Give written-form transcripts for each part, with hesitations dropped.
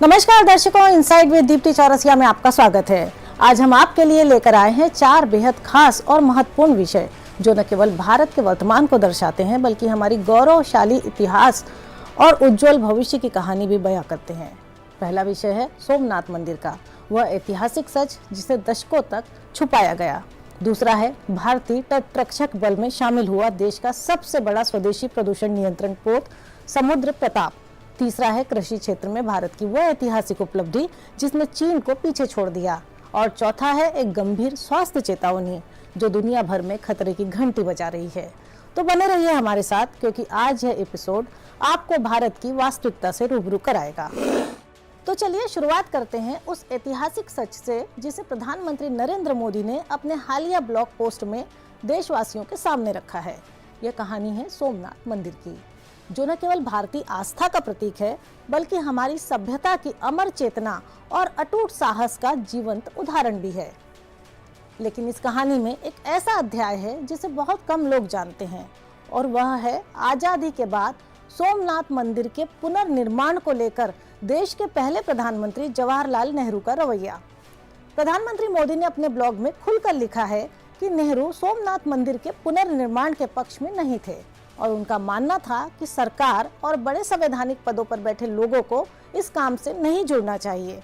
नमस्कार दर्शकों, inside with Deepti Chaurasia में आपका स्वागत है। आज हम आपके लिए लेकर आए हैं 4 बेहद खास और महत्वपूर्ण विषय जो न केवल भारत के वर्तमान को दर्शाते हैं बल्कि हमारी गौरवशाली इतिहास और उज्जवल भविष्य की कहानी भी बयां करते हैं। पहला विषय है सोमनाथ मंदिर का, वह ऐतिहासिक सच जिसे दशकों तक छुपाया गया। दूसरा है भारतीय तटरक्षक बल में शामिल हुआ देश का सबसे बड़ा स्वदेशी प्रदूषण नियंत्रण पोत समुद्र प्रताप। तीसरा है कृषि क्षेत्र में भारत की वह ऐतिहासिक उपलब्धि जिसने चीन को पीछे छोड़ दिया। और चौथा है एक गंभीर स्वास्थ्य चेतावनी जो दुनिया भर में खतरे की घंटी बजा रही है। तो बने रहिए हमारे साथ क्योंकि आज यह एपिसोड आपको भारत की वास्तविकता से रूबरू कराएगा। तो चलिए शुरुआत करते हैं उस ऐतिहासिक सच से जिसे प्रधानमंत्री नरेंद्र मोदी ने अपने हालिया ब्लॉग पोस्ट में देशवासियों के सामने रखा है। यह कहानी है सोमनाथ मंदिर की, जो न केवल भारतीय आस्था का प्रतीक है बल्कि हमारी सभ्यता की अमर चेतना और अटूट साहस का जीवंत उदाहरण भी है। लेकिन इस कहानी में एक ऐसा अध्याय है जिसे बहुत कम लोग जानते हैं और वह है आजादी के बाद सोमनाथ मंदिर के पुनर्निर्माण को लेकर देश के पहले प्रधानमंत्री जवाहरलाल नेहरू का रवैया। प्रधानमंत्री मोदी ने अपने ब्लॉग में खुलकर लिखा है कि नेहरू सोमनाथ मंदिर के पुनर्निर्माण के पक्ष में नहीं थे और उनका मानना था कि सरकार और बड़े संवैधानिक पदों पर बैठे लोगों को इस काम से नहीं जुड़ना चाहिए।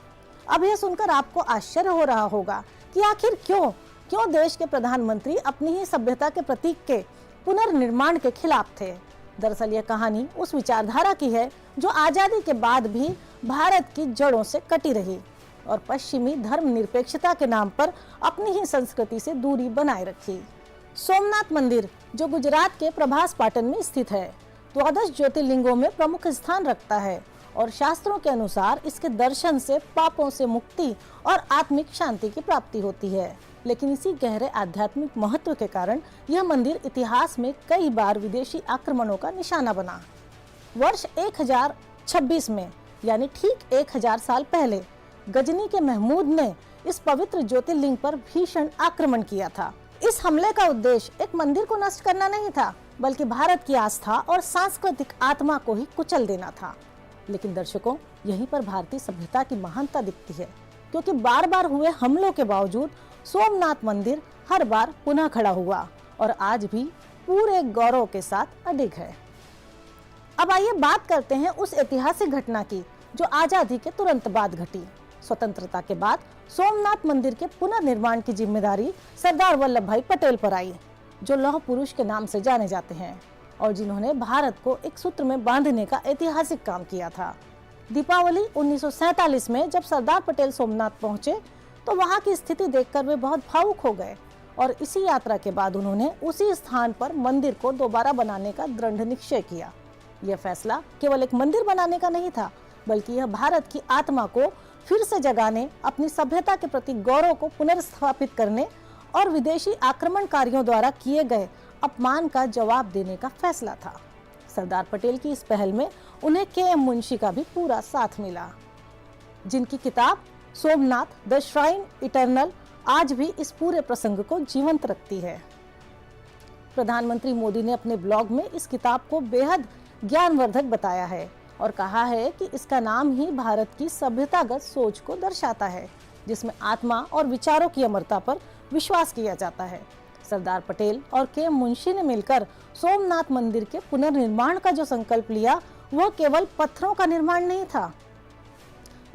अब यह सुनकर आपको आश्चर्य हो रहा होगा कि आखिर क्यों देश के प्रधानमंत्री अपनी ही सभ्यता के प्रतीक के पुनर्निर्माण के खिलाफ थे। दरअसल यह कहानी उस विचारधारा की है जो आजादी के बाद भी भारत की जड़ों से कटी रही और पश्चिमी धर्मनिरपेक्षता के नाम पर अपनी ही संस्कृति से दूरी बनाए रखी। सोमनाथ मंदिर जो गुजरात के प्रभास पाटन में स्थित है, 12 ज्योतिर्लिंगों में प्रमुख स्थान रखता है और शास्त्रों के अनुसार इसके दर्शन से पापों से मुक्ति और आत्मिक शांति की प्राप्ति होती है। लेकिन इसी गहरे आध्यात्मिक महत्व के कारण यह मंदिर इतिहास में कई बार विदेशी आक्रमणों का निशाना बना। वर्ष 1026 में यानी ठीक 1000 साल पहले गजनी के महमूद ने इस पवित्र ज्योतिर्लिंग पर भीषण आक्रमण किया था। इस हमले का उद्देश्य एक मंदिर को नष्ट करना नहीं था बल्कि भारत की आस्था और सांस्कृतिक आत्मा को ही कुचल देना था। लेकिन दर्शकों, यहीं पर भारतीय सभ्यता की महानता दिखती है क्योंकि बार बार हुए हमलों के बावजूद सोमनाथ मंदिर हर बार पुनः खड़ा हुआ और आज भी पूरे गौरव के साथ अडिग है। अब आइए बात करते हैं उस ऐतिहासिक घटना की जो आजादी के तुरंत बाद घटी। स्वतंत्रता के बाद सोमनाथ मंदिर के पुनर्निर्माण की जिम्मेदारी सरदार वल्लभ भाई पटेल पर आई, जो लौह पुरुष के नाम से जाने जाते हैं और जिन्होंने भारत को एक सूत्र में बांधने का ऐतिहासिक काम किया था। दीपावली 1947 में जब सरदार पटेल सोमनाथ पहुंचे तो वहां की स्थिति देखकर वे बहुत भावुक हो गए और इसी यात्रा के बाद उन्होंने उसी स्थान पर मंदिर को दोबारा बनाने का दृढ़ निश्चय किया। यह फैसला केवल एक मंदिर बनाने का नहीं था बल्कि यह भारत की आत्मा को फिर से जगाने, अपनी सभ्यता के प्रति गौरव को पुनर्स्थापित करने और विदेशी आक्रमणकारियों द्वारा किए गए अपमान का जवाब देने का फैसला था। सरदार पटेल की इस पहल में उन्हें के.एम. मुंशी का भी पूरा साथ मिला, जिनकी किताब सोमनाथ द श्राइन इटर्नल आज भी इस पूरे प्रसंग को जीवंत रखती है। प्रधानमंत्री मोदी ने अपने ब्लॉग में इस किताब को बेहद ज्ञानवर्धक बताया है और कहा है कि इसका नाम ही भारत की सभ्यतागत सोच को दर्शाता है जिसमें आत्मा और विचारों की अमरता पर विश्वास किया जाता है। सरदार पटेल और के.एम. मुंशी ने मिलकर सोमनाथ मंदिर के पुनर्निर्माण का जो संकल्प लिया वह केवल पत्थरों का निर्माण नहीं था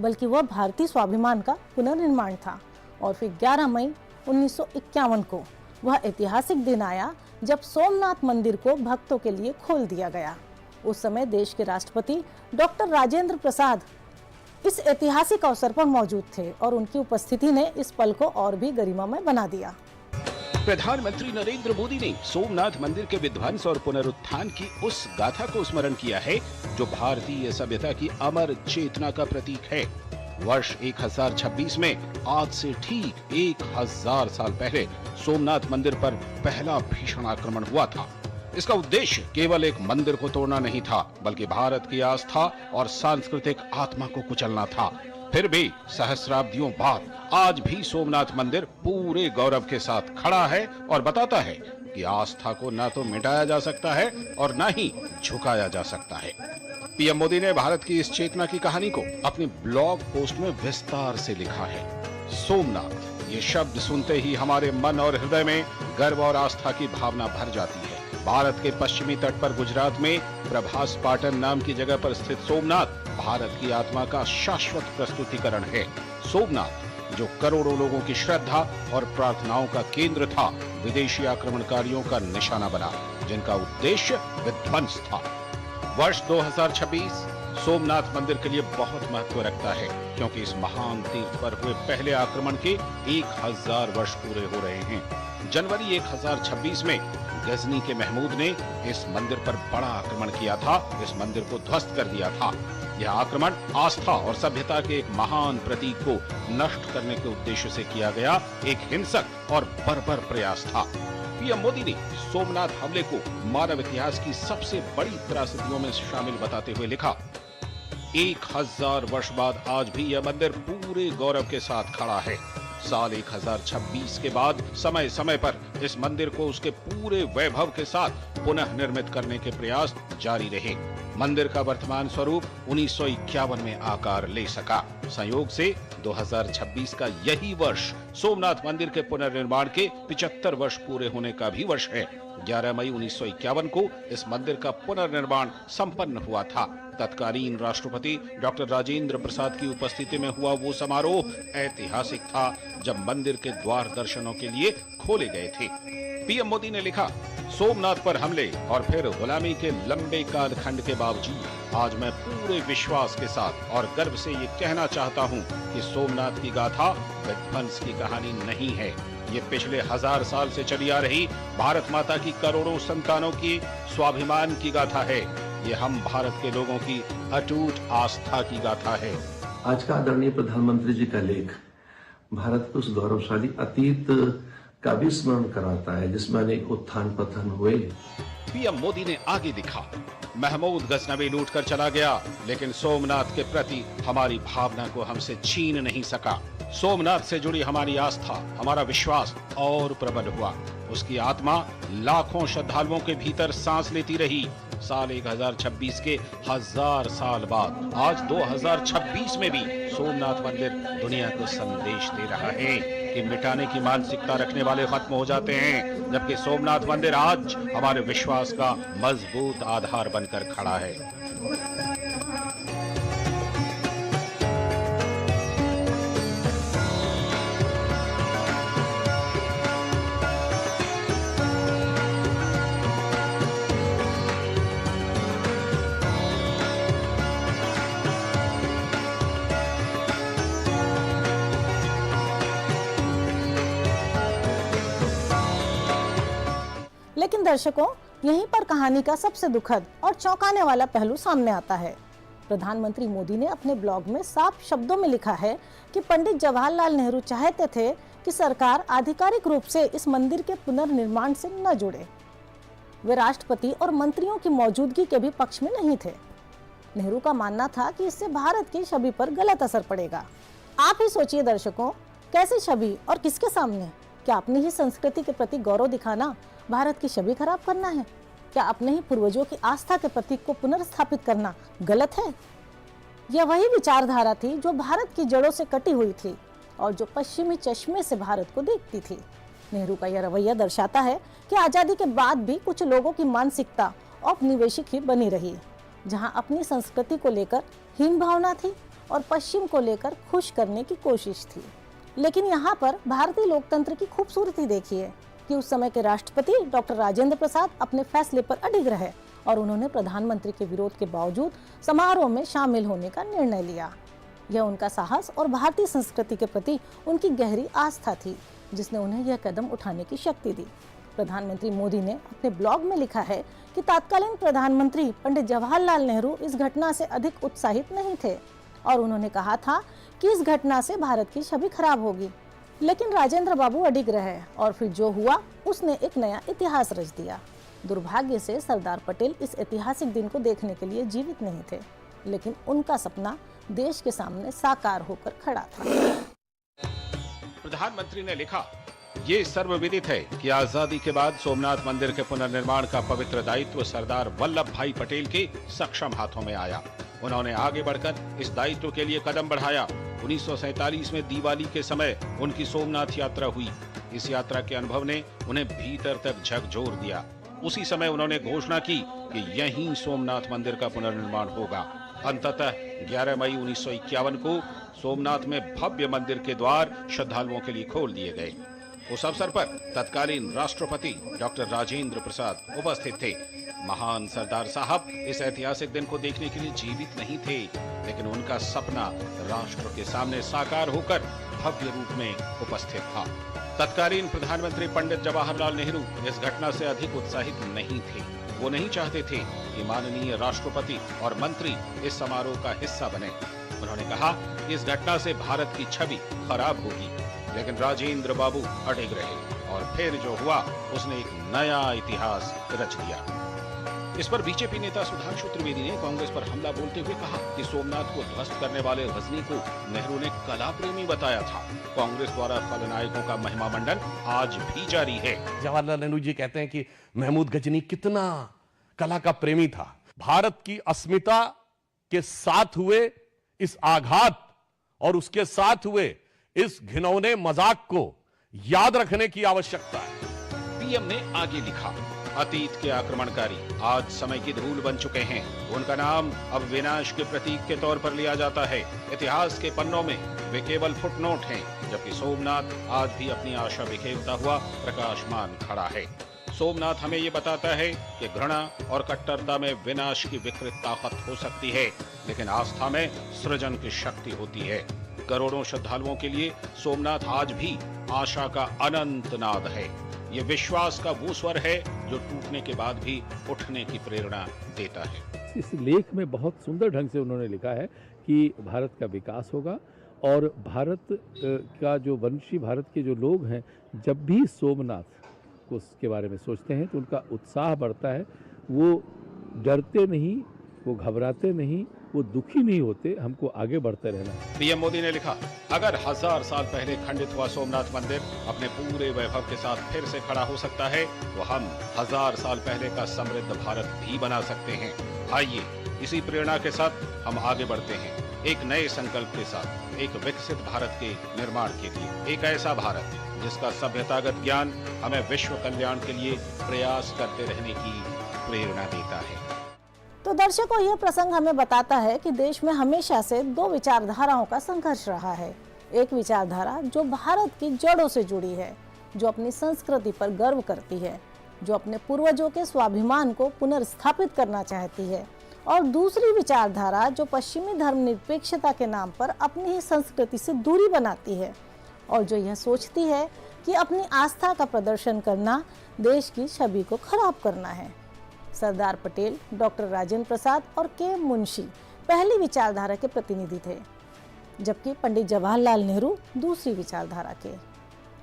बल्कि वह भारतीय स्वाभिमान का पुनर्निर्माण था। और फिर 11 मई 1951 को वह ऐतिहासिक दिन आया जब सोमनाथ मंदिर को भक्तों के लिए खोल दिया गया। उस समय देश के राष्ट्रपति डॉक्टर राजेंद्र प्रसाद इस ऐतिहासिक अवसर पर मौजूद थे और उनकी उपस्थिति ने इस पल को और भी गरिमामय बना दिया। प्रधानमंत्री नरेंद्र मोदी ने सोमनाथ मंदिर के विध्वंस और पुनरुत्थान की उस गाथा को स्मरण किया है जो भारतीय सभ्यता की अमर चेतना का प्रतीक है। वर्ष 1026 में आज से ठीक 1000 साल पहले सोमनाथ मंदिर पर पहला भीषण आक्रमण हुआ था। इसका उद्देश्य केवल एक मंदिर को तोड़ना नहीं था बल्कि भारत की आस्था और सांस्कृतिक आत्मा को कुचलना था। फिर भी सहस्राब्दियों बाद आज भी सोमनाथ मंदिर पूरे गौरव के साथ खड़ा है और बताता है कि आस्था को ना तो मिटाया जा सकता है और ना ही झुकाया जा सकता है। पीएम मोदी ने भारत की इस चेतना की कहानी को अपने ब्लॉग पोस्ट में विस्तार से लिखा है। सोमनाथ, ये शब्द सुनते ही हमारे मन और हृदय में गर्व और आस्था की भावना भर जाती है। भारत के पश्चिमी तट पर गुजरात में प्रभास पाटन नाम की जगह पर स्थित सोमनाथ भारत की आत्मा का शाश्वत प्रस्तुतिकरण है। सोमनाथ जो करोड़ों लोगों की श्रद्धा और प्रार्थनाओं का केंद्र था, विदेशी आक्रमणकारियों का निशाना बना, जिनका उद्देश्य विध्वंस था। वर्ष 2026 सोमनाथ मंदिर के लिए बहुत महत्व रखता है, क्योंकि इस महान तीर्थ पर हुए पहले आक्रमण के 1000 वर्ष पूरे हो रहे हैं। जनवरी 1026 में गजनी के महमूद ने इस मंदिर पर बड़ा आक्रमण किया था, इस मंदिर को ध्वस्त कर दिया था। यह आक्रमण आस्था और सभ्यता के एक महान प्रतीक को नष्ट करने के उद्देश्य से किया गया एक हिंसक और बर्बर प्रयास था। पीएम मोदी ने सोमनाथ हमले को मानव इतिहास की सबसे बड़ी त्रासदियों में शामिल बताते हुए लिखा, 1000 वर्ष बाद आज भी यह मंदिर पूरे गौरव के साथ खड़ा है। साल 1026 के बाद समय समय पर इस मंदिर को उसके पूरे वैभव के साथ पुनः निर्मित करने के प्रयास जारी रहे। मंदिर का वर्तमान स्वरूप 1951 में आकार ले सका। संयोग से 2026 का यही वर्ष सोमनाथ मंदिर के पुनर्निर्माण के 75 वर्ष पूरे होने का भी वर्ष है। 11 मई 1951 को इस मंदिर का पुनर्निर्माण संपन्न हुआ था। तत्कालीन राष्ट्रपति डॉक्टर राजेंद्र प्रसाद की उपस्थिति में हुआ वो समारोह ऐतिहासिक था, जब मंदिर के द्वार दर्शनों के लिए खोले गए थे। पीएम मोदी ने लिखा, सोमनाथ पर हमले और फिर गुलामी के लंबे कालखंड के बावजूद आज मैं पूरे विश्वास के साथ और गर्व से ये कहना चाहता हूँ कि सोमनाथ की गाथा विध्वंस की कहानी नहीं है। ये पिछले 1000 साल से चली आ रही भारत माता की करोड़ों संतानों की स्वाभिमान की गाथा है। ये हम भारत के लोगों की अटूट आस्था की गाथा है। आज का आदरणीय प्रधानमंत्री जी का लेख भारत के उस गौरवशाली अतीत का भी स्मरण कराता है, जिसमें अनेक उत्थान पतन हुए। पीएम मोदी ने आगे लिखा, महमूद गजनवी लूट कर चला गया, लेकिन सोमनाथ के प्रति हमारी भावना को हमसे छीन नहीं सका। सोमनाथ से जुड़ी हमारी आस्था, हमारा विश्वास और प्रबल हुआ। उसकी आत्मा लाखों श्रद्धालुओं के भीतर सांस लेती रही। साल 1026 के 1000 साल बाद आज 2026 में भी सोमनाथ मंदिर दुनिया को संदेश दे रहा है कि मिटाने की मानसिकता रखने वाले खत्म हो जाते हैं, जबकि सोमनाथ मंदिर आज हमारे विश्वास का मजबूत आधार बनकर खड़ा है। लेकिन दर्शकों, यहीं पर कहानी का सबसे दुखद और चौंकाने वाला पहलू सामने आता है। प्रधानमंत्री मोदी ने अपने ब्लॉग में साफ शब्दों में लिखा है कि पंडित जवाहरलाल नेहरू चाहते थे कि सरकार आधिकारिक रूप से इस मंदिर के पुनर्निर्माण से न जुड़े। वे राष्ट्रपति और मंत्रियों की मौजूदगी के भी पक्ष में नहीं थे। नेहरू का मानना था कि इससे भारत की छवि पर गलत असर पड़ेगा। आप ही सोचिए दर्शकों, कैसी छवि और किसके सामने? क्या अपनी ही संस्कृति के प्रति गौरव दिखाना भारत की छवि खराब करना है? क्या अपने ही पूर्वजों की आस्था के प्रतीक को पुनर्स्थापित करना गलत है? यह वही विचारधारा थी जो भारत की जड़ों से कटी हुई थी और जो पश्चिमी चश्मे से भारत को देखती थी। नेहरू का यह रवैया दर्शाता है कि आजादी के बाद भी कुछ लोगों की मानसिकता औपनिवेशिक ही बनी रही, जहां अपनी संस्कृति को लेकर हीन भावना थी और पश्चिम को लेकर खुश करने की कोशिश थी। लेकिन यहाँ पर भारतीय लोकतंत्र की खूबसूरती देखिए कि उस समय के राष्ट्रपति डॉक्टर राजेंद्र प्रसाद अपने फैसले पर अडिग रहे और उन्होंने प्रधानमंत्री के विरोध के बावजूद समारोह में शामिल होने का निर्णय लिया। यह उनका साहस और भारतीय संस्कृति के प्रति उनकी गहरी आस्था थी, जिसने उन्हें यह कदम उठाने की शक्ति दी। प्रधानमंत्री मोदी ने अपने ब्लॉग में लिखा है कि तत्कालीन प्रधानमंत्री पंडित जवाहरलाल नेहरू इस घटना से अधिक उत्साहित नहीं थे और उन्होंने कहा था कि इस घटना से भारत की छवि खराब होगी। लेकिन राजेंद्र बाबू अडिग रहे और फिर जो हुआ उसने एक नया इतिहास रच दिया। दुर्भाग्य से सरदार पटेल इस ऐतिहासिक दिन को देखने के लिए जीवित नहीं थे, लेकिन उनका सपना देश के सामने साकार होकर खड़ा था। प्रधानमंत्री ने लिखा, ये सर्वविदित है कि आजादी के बाद सोमनाथ मंदिर के पुनर्निर्माण का पवित्र दायित्व सरदार वल्लभ भाई पटेल के सक्षम हाथों में आया। उन्होंने आगे बढ़कर इस दायित्व के लिए कदम बढ़ाया। 1947 में दिवाली के समय उनकी सोमनाथ यात्रा हुई। इस यात्रा के अनुभव ने उन्हें भीतर तक झकझोर दिया। उसी समय उन्होंने घोषणा की कि यहीं सोमनाथ मंदिर का पुनर्निर्माण होगा। अंततः 11 मई 1951 को सोमनाथ में भव्य मंदिर के द्वार श्रद्धालुओं के लिए खोल दिए गए। उस अवसर पर तत्कालीन राष्ट्रपति डॉक्टर राजेंद्र प्रसाद उपस्थित थे। महान सरदार साहब इस ऐतिहासिक दिन को देखने के लिए जीवित नहीं थे, लेकिन उनका सपना राष्ट्र के सामने साकार होकर भव्य रूप में उपस्थित था। तत्कालीन प्रधानमंत्री पंडित जवाहरलाल नेहरू इस घटना से अधिक उत्साहित नहीं थे। वो नहीं चाहते थे कि माननीय राष्ट्रपति और मंत्री इस समारोह का हिस्सा बने। उन्होंने कहा कि इस घटना से भारत की छवि खराब होगी, लेकिन राजेंद्र बाबू अड़िग रहे और फिर जो हुआ उसने एक नया इतिहास रच दिया। इस पर बीजेपी नेता सुधांशु त्रिवेदी ने कांग्रेस पर हमला बोलते हुए कहा कि सोमनाथ को ध्वस्त करने वाले गजनी को नेहरू ने कला प्रेमी बताया था। कांग्रेस द्वारा खलनायकों का महिमा मंडन आज भी जारी है। जवाहरलाल नेहरू जी कहते हैं कि महमूद गजनी कितना कला का प्रेमी था। भारत की अस्मिता के साथ हुए इस आघात और उसके साथ हुए इस घिनौने मजाक को याद रखने की आवश्यकता है। पीएम ने आगे लिखा, अतीत के आक्रमणकारी आज समय की धूल बन चुके हैं। उनका नाम अब विनाश के प्रतीक के तौर पर लिया जाता है। इतिहास के पन्नों में वे केवल फुटनोट हैं, जबकि सोमनाथ आज भी अपनी आशा बिखेरता हुआ प्रकाशमान खड़ा है। सोमनाथ हमें ये बताता है कि घृणा और कट्टरता में विनाश की विकृत ताकत हो सकती है, लेकिन आस्था में सृजन की शक्ति होती है। करोड़ों श्रद्धालुओं के लिए सोमनाथ आज भी आशा का अनंत नाद है। ये विश्वास का वो स्वर है जो टूटने के बाद भी उठने की प्रेरणा देता है। इस लेख में बहुत सुंदर ढंग से उन्होंने लिखा है कि भारत का विकास होगा और भारत का जो वंशी भारत के जो लोग हैं, जब भी सोमनाथ को के बारे में सोचते हैं तो उनका उत्साह बढ़ता है। वो डरते नहीं, वो घबराते नहीं, वो दुखी नहीं होते। हमको आगे बढ़ते रहना है। पीएम मोदी ने लिखा, अगर 1000 साल पहले खंडित हुआ सोमनाथ मंदिर अपने पूरे वैभव के साथ फिर से खड़ा हो सकता है, तो हम 1000 साल पहले का समृद्ध भारत भी बना सकते हैं। आइए इसी प्रेरणा के साथ हम आगे बढ़ते हैं, एक नए संकल्प के साथ, एक विकसित भारत के निर्माण के लिए, एक ऐसा भारत जिसका सभ्यतागत ज्ञान हमें विश्व कल्याण के लिए प्रयास करते रहने की प्रेरणा देता है। तो दर्शकों, यह प्रसंग हमें बताता है कि देश में हमेशा से दो विचारधाराओं का संघर्ष रहा है। एक विचारधारा जो भारत की जड़ों से जुड़ी है, जो अपनी संस्कृति पर गर्व करती है, जो अपने पूर्वजों के स्वाभिमान को पुनर्स्थापित करना चाहती है, और दूसरी विचारधारा जो पश्चिमी धर्मनिरपेक्षता के नाम पर अपनी ही संस्कृति से दूरी बनाती है और जो यह सोचती है कि अपनी आस्था का प्रदर्शन करना देश की छवि को खराब करना है। सरदार पटेल, डॉक्टर राजेंद्र प्रसाद और के मुंशी पहली विचारधारा के प्रतिनिधि थे, जबकि पंडित जवाहरलाल नेहरू दूसरी विचारधारा के।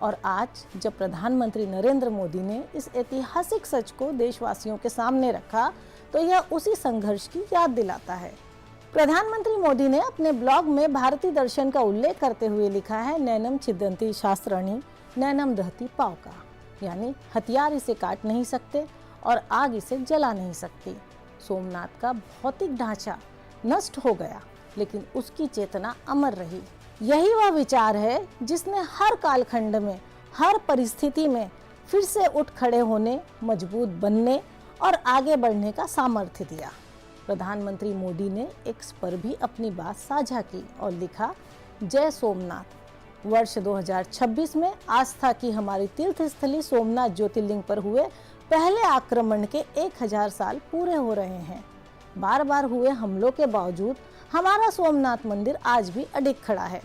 और आज जब प्रधानमंत्री नरेंद्र मोदी ने इस ऐतिहासिक सच को देशवासियों के सामने रखा, तो यह उसी संघर्ष की याद दिलाता है। प्रधानमंत्री मोदी ने अपने ब्लॉग में भारतीय दर्शन का उल्लेख करते हुए लिखा है, नैनम छिदंती शास्त्राणि नैनम दहती पावका, यानी हथियार इसे काट नहीं सकते और आग इसे जला नहीं सकती। सोमनाथ का भौतिक ढांचा नष्ट हो गया, लेकिन उसकी चेतना अमर रही। यही वह विचार है जिसने हर कालखंड में, हर परिस्थिति में फिर से उठ खड़े होने, मजबूत बनने और आगे बढ़ने का सामर्थ्य दिया। प्रधानमंत्री मोदी ने एक्स पर भी अपनी बात साझा की और लिखा, जय सोमनाथ। वर्ष 2026 में आस्था की हमारी तीर्थस्थली सोमनाथ ज्योतिर्लिंग पर हुए पहले आक्रमण के 1000 साल पूरे हो रहे हैं। बार बार हुए हमलों के बावजूद हमारा सोमनाथ मंदिर आज भी अडिग खड़ा है।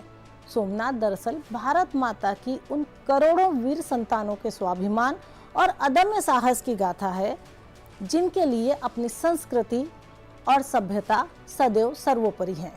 सोमनाथ दरअसल भारत माता की उन करोड़ों वीर संतानों के स्वाभिमान और अदम्य साहस की गाथा है, जिनके लिए अपनी संस्कृति और सभ्यता सदैव सर्वोपरि है।